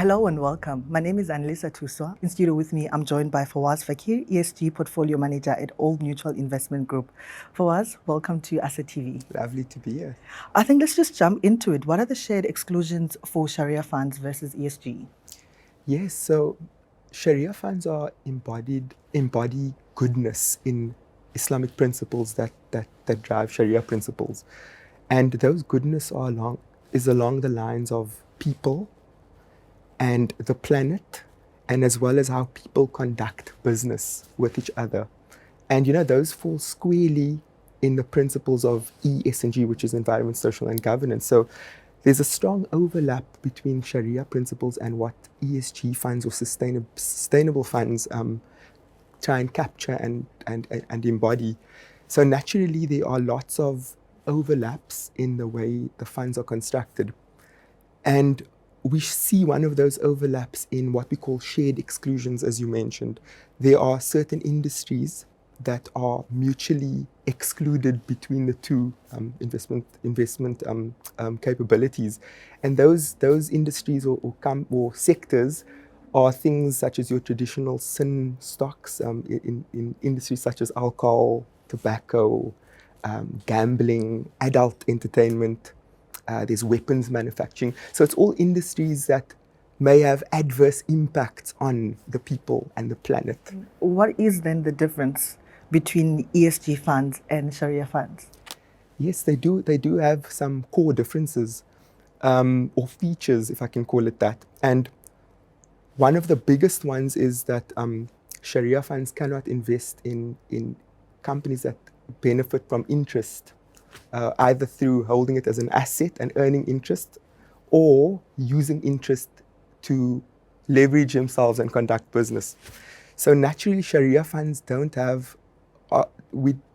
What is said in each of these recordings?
Hello and welcome. My name is Annalisa Tuswa. In studio with me, I'm joined by Fawaz Fakier, ESG Portfolio Manager at Old Mutual Investment Group. Fawaz, welcome to Asset TV. Lovely to be here. I think let's just jump into it. What are the shared exclusions for Sharia funds versus ESG? Yes, so Sharia funds are embody goodness in Islamic principles that drive Sharia principles. And those goodness is along the lines of people and the planet, and as well as how people conduct business with each other. And those fall squarely in the principles of ESG, which is environment, social, and governance. So there's a strong overlap between Sharia principles and what ESG funds or sustainable funds try and capture and embody. So naturally, there are lots of overlaps in the way the funds are constructed. And we see one of those overlaps in what we call shared exclusions, as you mentioned. There are certain industries that are mutually excluded between the two investment capabilities, and those industries or sectors are things such as your traditional sin stocks in industries such as alcohol, tobacco, gambling, adult entertainment. There's weapons manufacturing. So it's all industries that may have adverse impacts on the people and the planet. What is then the difference between ESG funds and Sharia funds? Yes, they do have some core differences or features, if I can call it that. And one of the biggest ones is that Sharia funds cannot invest in companies that benefit from interest, either through holding it as an asset and earning interest, or using interest to leverage themselves and conduct business. So naturally, Sharia funds don't have,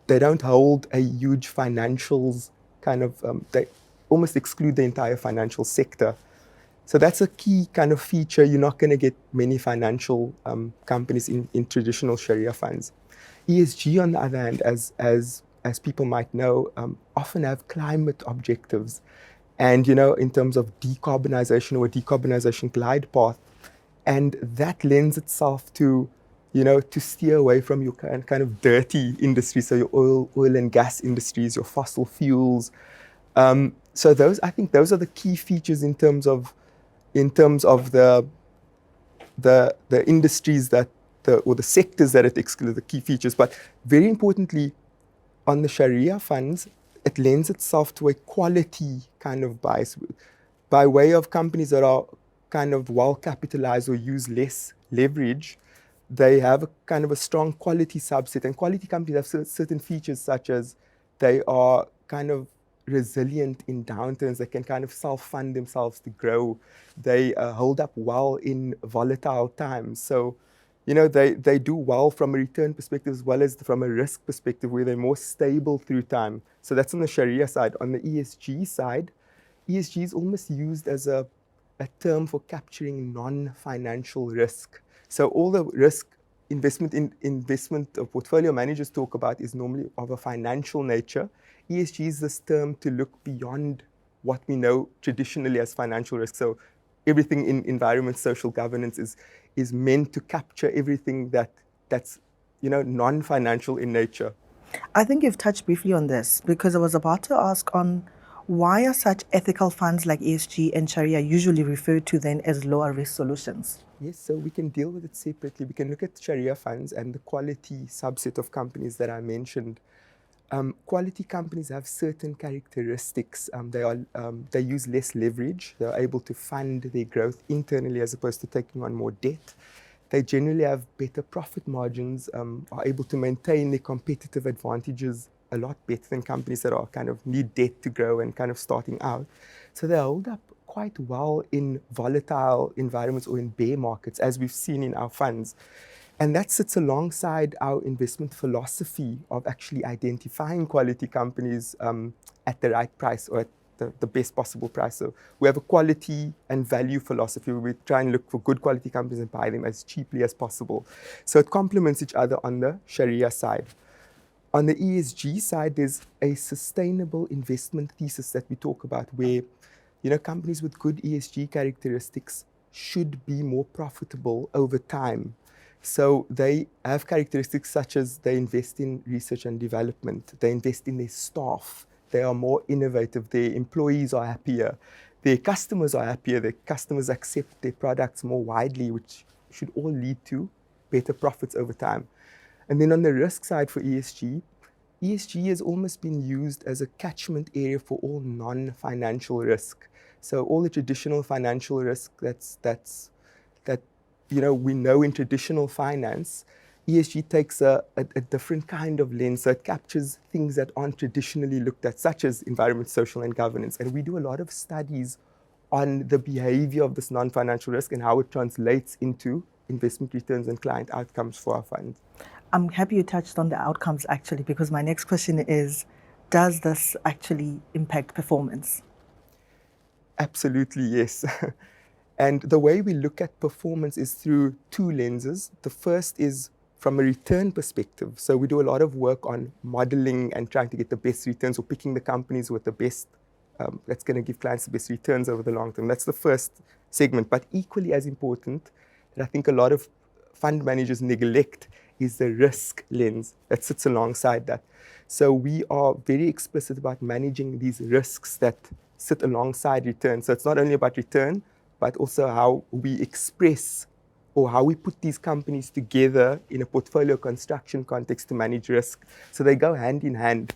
they don't hold a huge financials kind of, they almost exclude the entire financial sector. So that's a key kind of feature. You're not going to get many financial companies in traditional Sharia funds. ESG, on the other hand, as people might know, often have climate objectives. And, in terms of decarbonization or decarbonization glide path, and that lends itself to, to steer away from your kind of dirty industries, so your oil and gas industries, your fossil fuels. So I think those are the key features in terms of the industries or the sectors that it excludes, the key features. But very importantly, on the Sharia funds, it lends itself to a quality kind of bias by way of companies that are kind of well capitalized or use less leverage. They have a kind of a strong quality subset, and quality companies have certain features such as they are kind of resilient in downturns. They can kind of self-fund themselves to grow. They hold up well in volatile times. So they do well from a return perspective as well as from a risk perspective, where they're more stable through time. So that's on the Sharia side. On the ESG side, ESG is almost used as a term for capturing non-financial risk. So all the risk investment portfolio managers talk about is normally of a financial nature. ESG is this term to look beyond what we know traditionally as financial risk. So everything in environment, social governance is meant to capture everything that's non-financial in nature. I think you've touched briefly on this, because I was about to ask on why are such ethical funds like ESG and Sharia usually referred to then as lower risk solutions? Yes, so we can deal with it separately. We can look at Sharia funds and the quality subset of companies that I mentioned. Quality companies have certain characteristics. They use less leverage. They're able to fund their growth internally as opposed to taking on more debt. They generally have better profit margins, are able to maintain their competitive advantages a lot better than companies that are kind of need debt to grow and kind of starting out. So they hold up quite well in volatile environments or in bear markets, as we've seen in our funds. And that sits alongside our investment philosophy of actually identifying quality companies at the right price or at the best possible price. So we have a quality and value philosophy where we try and look for good quality companies and buy them as cheaply as possible. So it complements each other on the Sharia side. On the ESG side, there's a sustainable investment thesis that we talk about where companies with good ESG characteristics should be more profitable over time. So they have characteristics such as they invest in research and development, they invest in their staff, they are more innovative, their employees are happier, their customers are happier, their customers accept their products more widely, which should all lead to better profits over time. And then on the risk side for ESG has almost been used as a catchment area for all non-financial risk. So all the traditional financial risk that we know in traditional finance, ESG takes a different kind of lens. So it captures things that aren't traditionally looked at, such as environment, social, and governance. And we do a lot of studies on the behavior of this non-financial risk and how it translates into investment returns and client outcomes for our funds. I'm happy you touched on the outcomes actually, because my next question is, does this actually impact performance? Absolutely, yes. And the way we look at performance is through two lenses. The first is from a return perspective. So we do a lot of work on modeling and trying to get the best returns, or picking the companies with the best, that's going to give clients the best returns over the long term. That's the first segment. But equally as important, that I think a lot of fund managers neglect, is the risk lens that sits alongside that. So we are very explicit about managing these risks that sit alongside return. So it's not only about return, but also how we express or how we put these companies together in a portfolio construction context to manage risk. So they go hand in hand.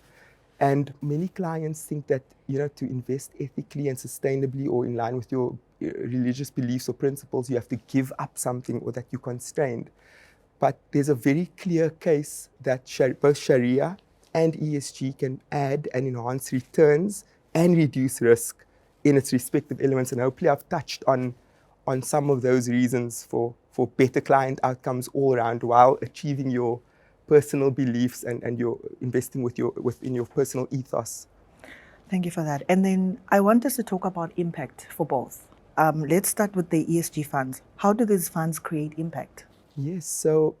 And many clients think that, to invest ethically and sustainably or in line with your religious beliefs or principles, you have to give up something or that you're constrained. But there's a very clear case that both Shari'ah and ESG can add and enhance returns and reduce risk in its respective elements. And hopefully I've touched on some of those reasons for better client outcomes all around, while achieving your personal beliefs and your investing within your personal ethos. Thank you for that. And then I want us to talk about impact for both. Let's start with the ESG funds. How do these funds create impact? Yes, so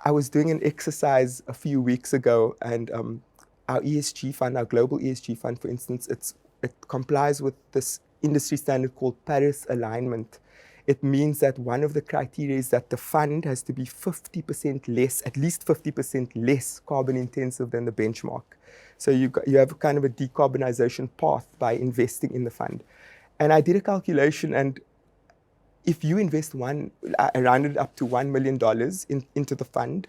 I was doing an exercise a few weeks ago, and our ESG fund, our global ESG fund, for instance, it complies with this industry standard called Paris alignment. It means that one of the criteria is that the fund has to be 50% less, at least 50% less carbon intensive than the benchmark. So you have kind of a decarbonization path by investing in the fund. And I did a calculation, and if you invest I rounded it up to $1 million into the fund,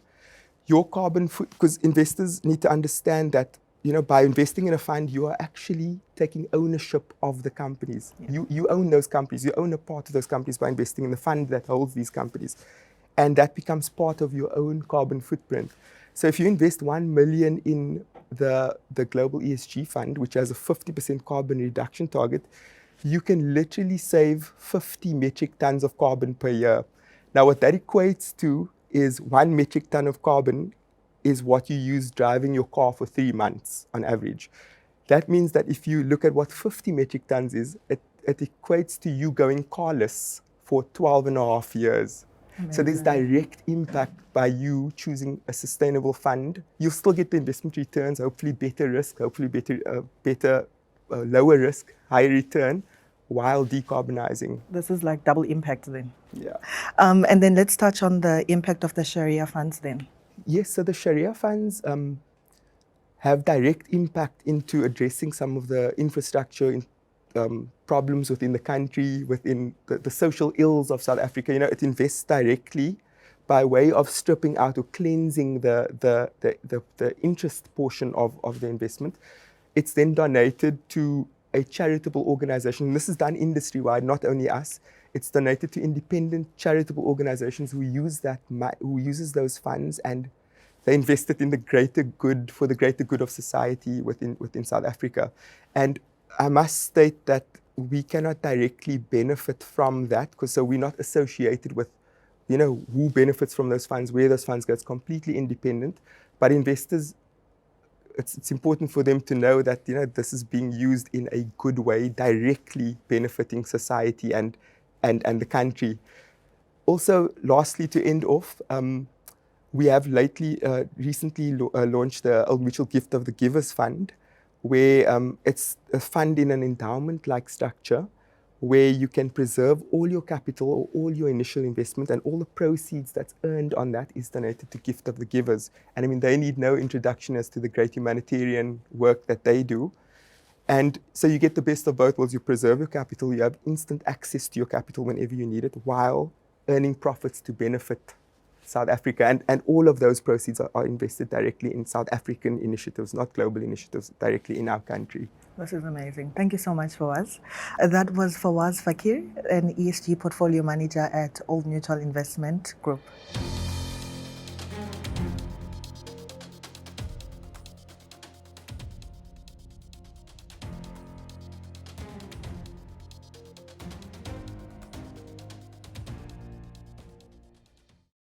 your carbon foot, because investors need to understand that, by investing in a fund, you are actually taking ownership of the companies. Yeah. You own those companies. You own a part of those companies by investing in the fund that holds these companies. And that becomes part of your own carbon footprint. So if you invest 1 million in the global ESG fund, which has a 50% carbon reduction target, you can literally save 50 metric tons of carbon per year. Now, what that equates to is 1 metric ton of carbon is what you use driving your car for 3 months on average. That means that if you look at what 50 metric tons is, it equates to you going carless for 12 and a half years. Amazing. So there's direct impact by you choosing a sustainable fund. You'll still get the investment returns, hopefully better risk, hopefully lower risk, higher return, while decarbonizing. This is like double impact then. Yeah. And then let's touch on the impact of the Shari'ah funds then. Yes, so the Shari'ah funds have direct impact into addressing some of the infrastructure problems within the country, within the social ills of South Africa. It invests directly by way of stripping out or cleansing the interest portion of the investment. It's then donated to a charitable organization. This is done industry-wide, not only us. It's donated to independent charitable organizations who uses those funds, and they invest it in the greater good, for the greater good of society within South Africa. And I must state that we cannot directly benefit from that, because so we're not associated with, who benefits from those funds, where those funds go. It's completely independent. But investors, it's important for them to know that this is being used in a good way, directly benefiting society and the country. Also, lastly, to end off, we have recently launched the Old Mutual Gift of the Givers Fund, where it's a fund in an endowment-like structure, where you can preserve all your capital or all your initial investment, and all the proceeds that's earned on that is donated to Gift of the Givers. And I mean, they need no introduction as to the great humanitarian work that they do. And so you get the best of both worlds. You preserve your capital, you have instant access to your capital whenever you need it, while earning profits to benefit South Africa. And all of those proceeds are invested directly in South African initiatives, not global initiatives, directly in our country. This is amazing. Thank you so much, Fawaz. That was Fawaz Fakier, an ESG Portfolio Manager at Old Mutual Investment Group.